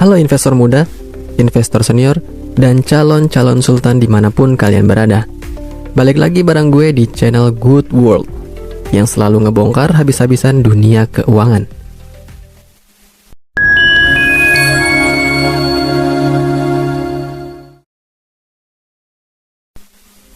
Halo investor muda, investor senior, dan calon-calon sultan dimanapun kalian berada. Balik lagi bareng gue di channel Good World yang selalu ngebongkar habis-habisan dunia keuangan.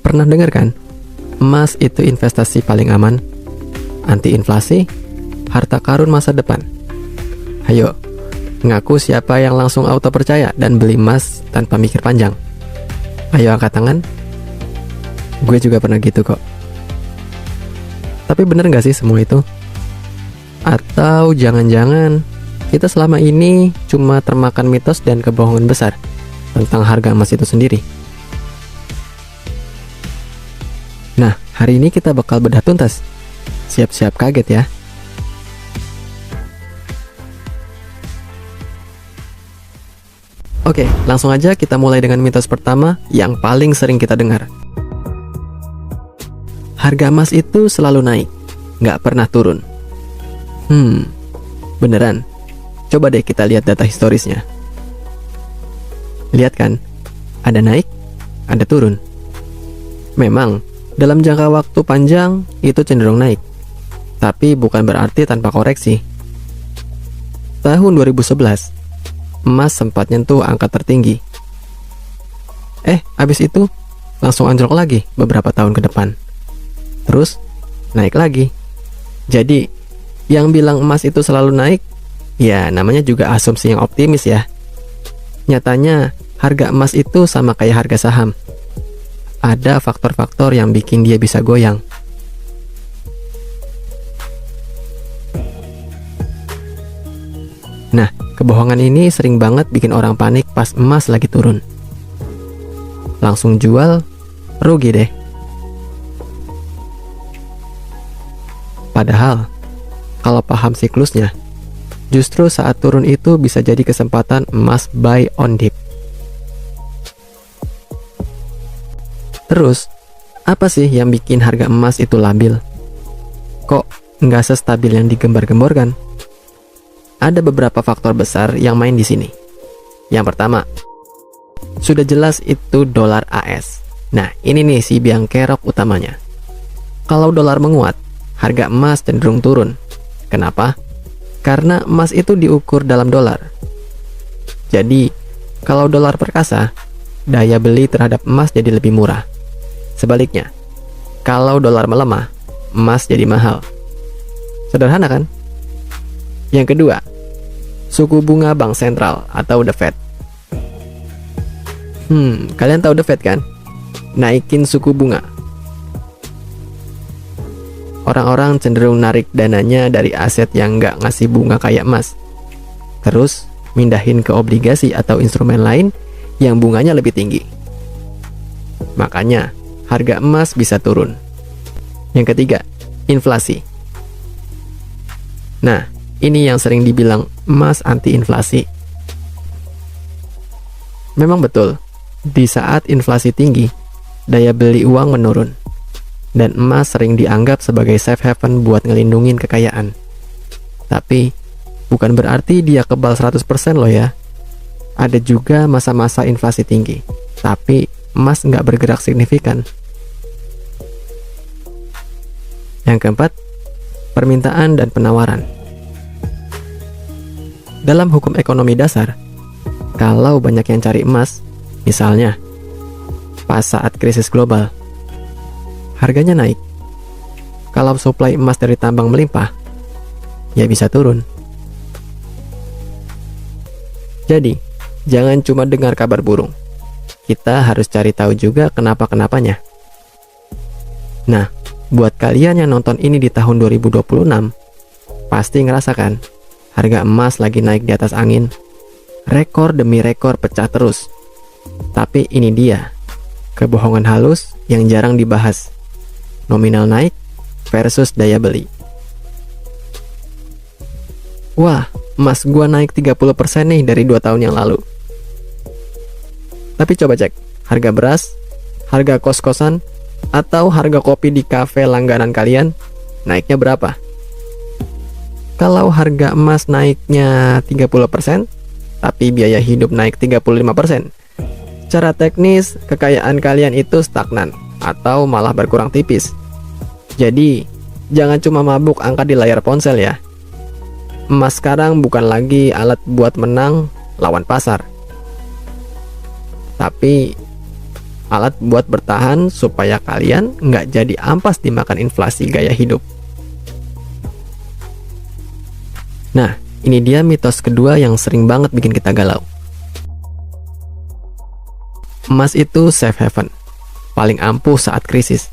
Pernah dengar kan? Emas itu investasi paling aman, anti inflasi, harta karun masa depan. Ayo, ngaku siapa yang langsung auto percaya dan beli emas tanpa mikir panjang. Ayo angkat tangan. Gue juga pernah gitu kok. Tapi bener gak sih semua itu? Atau jangan-jangan kita selama ini cuma termakan mitos dan kebohongan besar tentang harga emas itu sendiri? Nah, hari ini kita bakal bedah tuntas. Siap-siap kaget ya. Oke, langsung aja kita mulai dengan mitos pertama yang paling sering kita dengar. Harga emas itu selalu naik, nggak pernah turun. Beneran? Coba deh kita lihat data historisnya. Lihat kan, ada naik, ada turun. Memang, dalam jangka waktu panjang itu cenderung naik, tapi bukan berarti tanpa koreksi. Tahun 2011, emas sempat nyentuh angka tertinggi. Abis itu langsung anjlok lagi beberapa tahun ke depan. Terus naik lagi. Jadi, yang bilang emas itu selalu naik, ya namanya juga asumsi yang optimis ya. Nyatanya, harga emas itu sama kayak harga saham. Ada faktor-faktor yang bikin dia bisa goyang. Nah, kebohongan ini sering banget bikin orang panik pas emas lagi turun. Langsung jual, rugi deh. Padahal, kalau paham siklusnya, justru saat turun itu bisa jadi kesempatan emas buy on dip. Terus, apa sih yang bikin harga emas itu labil? Kok nggak sestabil yang digembar-gemborkan? Ada beberapa faktor besar yang main di sini. Yang pertama, sudah jelas itu dolar AS. Nah, ini nih si biang kerok utamanya. Kalau dolar menguat, harga emas cenderung turun. Kenapa? Karena emas itu diukur dalam dolar. Jadi, kalau dolar perkasa, daya beli terhadap emas jadi lebih murah. Sebaliknya, kalau dolar melemah, emas jadi mahal. Sederhana kan? Yang kedua, suku bunga bank sentral atau The Fed. Kalian tahu The Fed kan? Naikin suku bunga. Orang-orang cenderung narik dananya dari aset yang nggak ngasih bunga kayak emas. Terus, mindahin ke obligasi atau instrumen lain yang bunganya lebih tinggi. Makanya, harga emas bisa turun. Yang ketiga, inflasi. Nah, ini yang sering dibilang emas anti-inflasi. Memang betul, di saat inflasi tinggi, daya beli uang menurun. Dan emas sering dianggap sebagai safe haven buat ngelindungin kekayaan. Tapi, bukan berarti dia kebal 100% loh ya. Ada juga masa-masa inflasi tinggi, tapi emas nggak bergerak signifikan. Yang keempat, permintaan dan penawaran. Dalam hukum ekonomi dasar, kalau banyak yang cari emas, misalnya pas saat krisis global, harganya naik. Kalau suplai emas dari tambang melimpah, ya bisa turun. Jadi, jangan cuma dengar kabar burung. Kita harus cari tahu juga kenapa-kenapanya. Nah, buat kalian yang nonton ini di tahun 2026, pasti ngerasakan harga emas lagi naik di atas angin. Rekor demi rekor pecah terus. Tapi ini dia, kebohongan halus yang jarang dibahas. Nominal naik versus daya beli. Wah, emas gua naik 30% nih dari 2 tahun yang lalu. Tapi coba cek, harga beras, harga kos-kosan, atau harga kopi di kafe langganan kalian, naiknya berapa? Kalau harga emas naiknya 30%, tapi biaya hidup naik 35%. Secara teknis, kekayaan kalian itu stagnan atau malah berkurang tipis. Jadi, jangan cuma mabuk angka di layar ponsel ya. Emas sekarang bukan lagi alat buat menang lawan pasar, tapi alat buat bertahan supaya kalian nggak jadi ampas dimakan inflasi gaya hidup. Nah, ini dia mitos kedua yang sering banget bikin kita galau. Emas itu safe haven, paling ampuh saat krisis.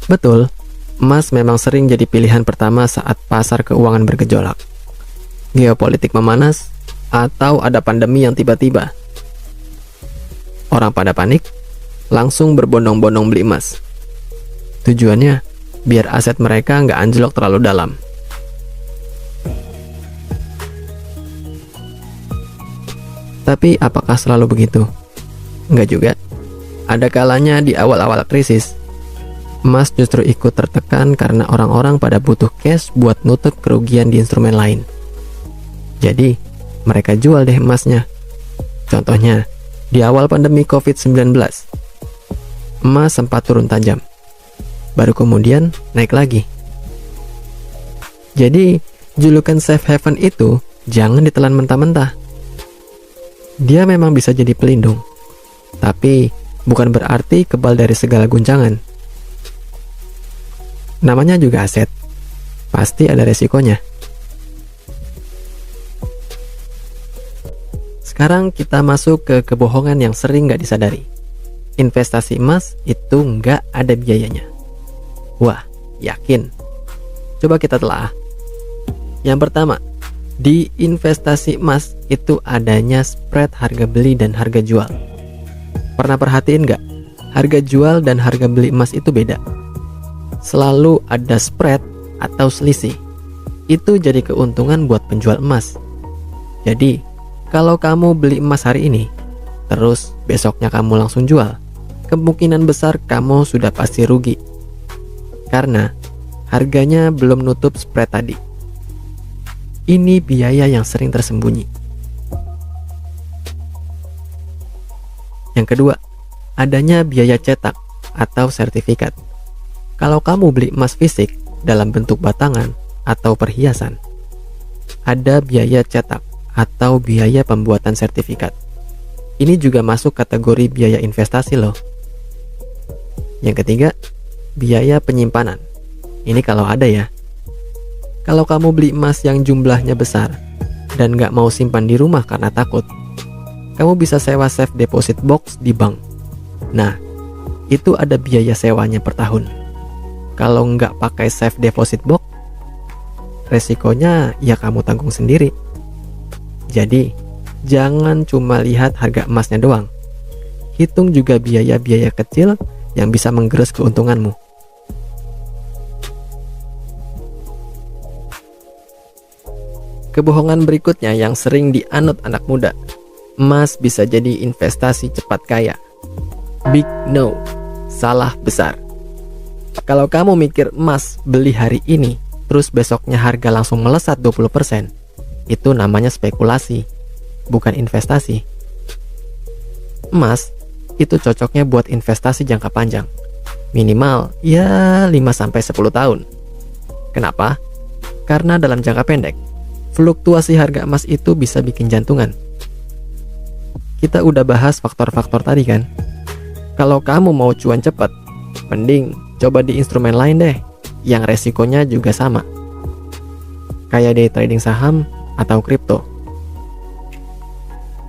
Betul, emas memang sering jadi pilihan pertama saat pasar keuangan bergejolak, geopolitik memanas, atau ada pandemi yang tiba-tiba. Orang pada panik, langsung berbondong-bondong beli emas. Tujuannya, biar aset mereka nggak anjlok terlalu dalam. Tapi apakah selalu begitu? Enggak juga. Ada kalanya di awal-awal krisis, emas justru ikut tertekan karena orang-orang pada butuh cash buat nutup kerugian di instrumen lain. Jadi, mereka jual deh emasnya. Contohnya, di awal pandemi COVID-19, emas sempat turun tajam. Baru kemudian naik lagi. Jadi, julukan safe haven itu jangan ditelan mentah-mentah. Dia memang bisa jadi pelindung, tapi bukan berarti kebal dari segala guncangan. Namanya juga aset, pasti ada resikonya. Sekarang kita masuk ke kebohongan yang sering nggak disadari. Investasi emas itu nggak ada biayanya. Wah, yakin? Coba kita telah. Yang pertama, di investasi emas itu adanya spread harga beli dan harga jual. Pernah perhatiin nggak? Harga jual dan harga beli emas itu beda. Selalu ada spread atau selisih. Itu jadi keuntungan buat penjual emas. Jadi, kalau kamu beli emas hari ini, terus besoknya kamu langsung jual, kemungkinan besar kamu sudah pasti rugi. Karena harganya belum nutup spread tadi. Ini biaya yang sering tersembunyi. Yang kedua, adanya biaya cetak atau sertifikat. Kalau kamu beli emas fisik dalam bentuk batangan atau perhiasan, ada biaya cetak atau biaya pembuatan sertifikat. Ini juga masuk kategori biaya investasi loh. Yang ketiga, biaya penyimpanan. Ini kalau ada ya. Kalau kamu beli emas yang jumlahnya besar dan nggak mau simpan di rumah karena takut, kamu bisa sewa safe deposit box di bank. Nah, itu ada biaya sewanya per tahun. Kalau nggak pakai safe deposit box, resikonya ya kamu tanggung sendiri. Jadi, jangan cuma lihat harga emasnya doang. Hitung juga biaya-biaya kecil yang bisa menggerus keuntunganmu. Kebohongan berikutnya yang sering dianut anak muda. Emas bisa jadi investasi cepat kaya. Big no. Salah besar. Kalau kamu mikir emas beli hari ini, terus besoknya harga langsung melesat 20%, itu namanya spekulasi, bukan investasi. Emas itu cocoknya buat investasi jangka panjang. Minimal ya 5-10 tahun. Kenapa? Karena dalam jangka pendek, fluktuasi harga emas itu bisa bikin jantungan. Kita udah bahas faktor-faktor tadi kan? Kalau kamu mau cuan cepat, mending coba di instrumen lain deh, yang resikonya juga sama. Kayak day trading saham atau kripto.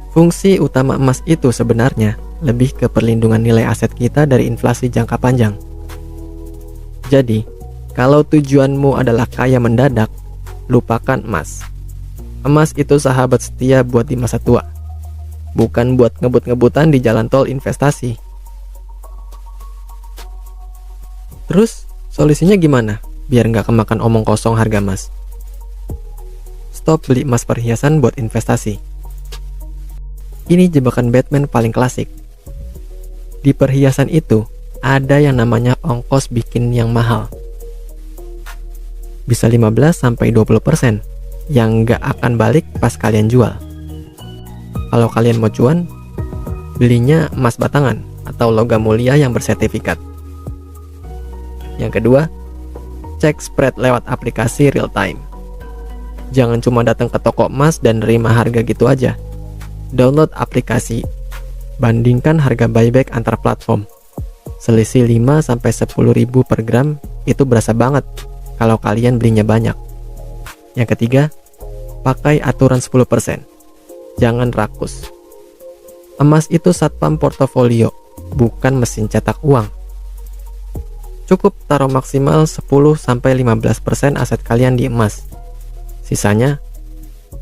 Fungsi utama emas itu sebenarnya lebih ke perlindungan nilai aset kita dari inflasi jangka panjang. Jadi, kalau tujuanmu adalah kaya mendadak, lupakan emas. Emas itu sahabat setia buat di masa tua, bukan buat ngebut-ngebutan di jalan tol investasi. Terus, solusinya gimana biar nggak kemakan omong kosong harga emas? Stop beli emas perhiasan buat investasi. Ini jebakan Batman paling klasik. Di perhiasan itu, ada yang namanya ongkos bikin yang mahal. Bisa 15-20% yang nggak akan balik pas kalian jual. kalau kalian mau cuan, belinya emas batangan atau logam mulia yang bersertifikat. Yang kedua, cek spread lewat aplikasi real time. Jangan cuma datang ke toko emas dan nerima harga gitu aja. Download aplikasi, bandingkan harga buyback antar platform. Selisih 5-10 ribu per gram itu berasa banget kalau kalian belinya banyak. Yang ketiga, pakai aturan 10%. Jangan rakus. Emas itu satpam portofolio, bukan mesin cetak uang. Cukup taruh maksimal 10-15% aset kalian di emas. Sisanya,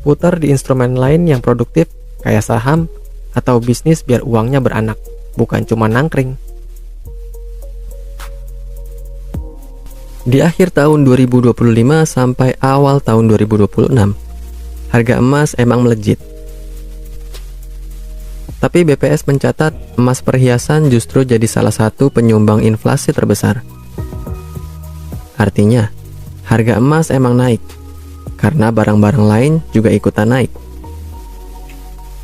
putar di instrumen lain yang produktif kayak saham atau bisnis biar uangnya beranak, bukan cuma nangkring. Di akhir tahun 2025 sampai awal tahun 2026, harga emas emang melejit. Tapi BPS mencatat emas perhiasan justru jadi salah satu penyumbang inflasi terbesar. Artinya, harga emas emang naik, karena barang-barang lain juga ikutan naik.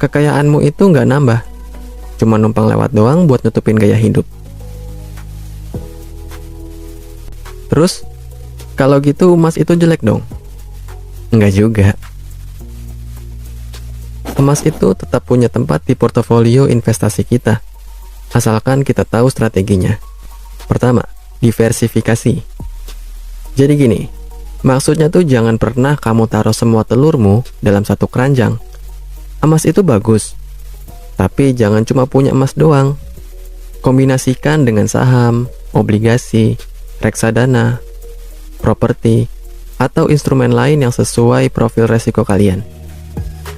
Kekayaanmu itu nggak nambah, cuma numpang lewat doang buat nutupin gaya hidup. Terus, kalau gitu emas itu jelek dong? Enggak juga. Emas itu tetap punya tempat di portofolio investasi kita, asalkan kita tahu strateginya. Pertama, diversifikasi. Jadi gini, maksudnya tuh jangan pernah kamu taruh semua telurmu dalam satu keranjang. Emas itu bagus, tapi jangan cuma punya emas doang. Kombinasikan dengan saham, obligasi, reksadana, properti, atau instrumen lain yang sesuai profil resiko kalian.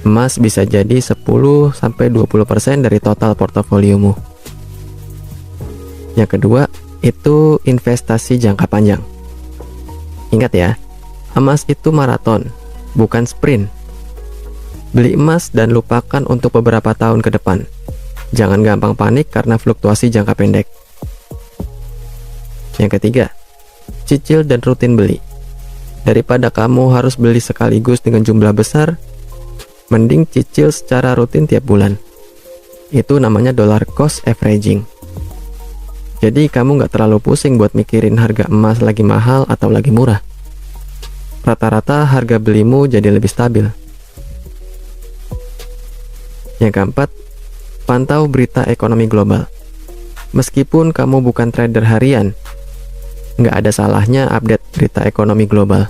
Emas bisa jadi 10-20% dari total portofoliomu. Yang kedua, itu investasi jangka panjang. Ingat ya, emas itu maraton, bukan sprint. Beli emas dan lupakan untuk beberapa tahun ke depan. Jangan gampang panik karena fluktuasi jangka pendek. Yang ketiga, cicil dan rutin beli. Daripada kamu harus beli sekaligus dengan jumlah besar, mending cicil secara rutin tiap bulan. Itu namanya dollar cost averaging. Jadi kamu nggak terlalu pusing buat mikirin harga emas lagi mahal atau lagi murah. Rata-rata harga belimu jadi lebih stabil. Yang keempat, pantau berita ekonomi global. Meskipun kamu bukan trader harian, nggak ada salahnya update berita ekonomi global,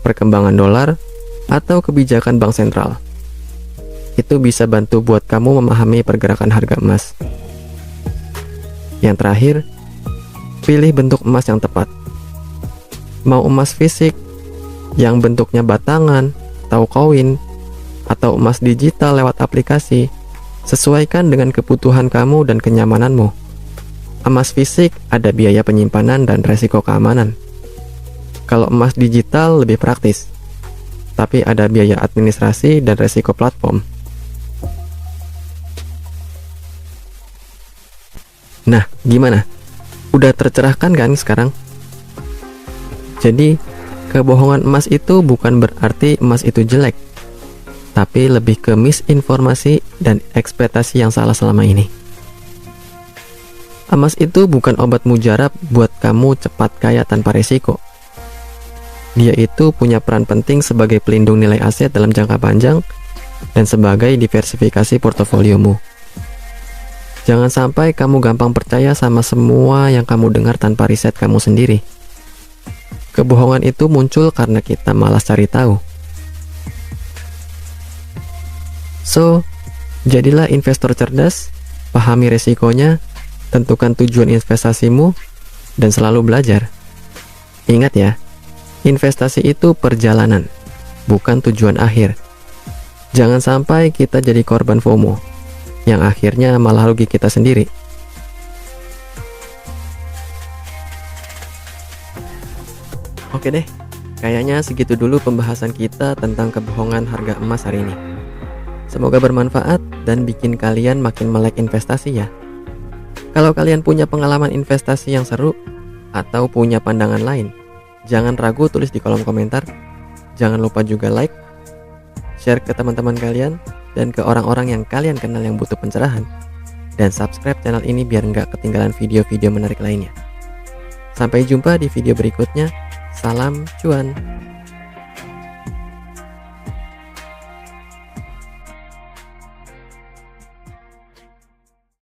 perkembangan dolar, atau kebijakan bank sentral. Itu bisa bantu buat kamu memahami pergerakan harga emas. Yang terakhir, pilih bentuk emas yang tepat. Mau emas fisik, yang bentuknya batangan, atau koin, atau emas digital lewat aplikasi, sesuaikan dengan kebutuhan kamu dan kenyamananmu. Emas fisik ada biaya penyimpanan dan resiko keamanan. Kalau emas digital lebih praktis, tapi ada biaya administrasi dan resiko platform. Nah, gimana? Udah tercerahkan kan sekarang? Jadi, kebohongan emas itu bukan berarti emas itu jelek, tapi lebih ke misinformasi dan ekspektasi yang salah selama ini. Emas itu bukan obat mujarab buat kamu cepat kaya tanpa resiko. Dia itu punya peran penting sebagai pelindung nilai aset dalam jangka panjang dan sebagai diversifikasi portofoliomu. Jangan sampai kamu gampang percaya sama semua yang kamu dengar tanpa riset kamu sendiri. Kebohongan itu muncul karena kita malas cari tahu. So, jadilah investor cerdas, pahami resikonya, tentukan tujuan investasimu, dan selalu belajar. Ingat ya, investasi itu perjalanan, bukan tujuan akhir. Jangan sampai kita jadi korban FOMO, yang akhirnya malah rugi kita sendiri. Oke deh, kayaknya segitu dulu pembahasan kita tentang kebohongan harga emas hari ini. Semoga bermanfaat dan bikin kalian makin melek investasi ya. Kalau kalian punya pengalaman investasi yang seru atau punya pandangan lain, jangan ragu tulis di kolom komentar. Jangan lupa juga like, share ke teman-teman kalian, dan ke orang-orang yang kalian kenal yang butuh pencerahan. Dan subscribe channel ini biar nggak ketinggalan video-video menarik lainnya. Sampai jumpa di video berikutnya. Salam cuan.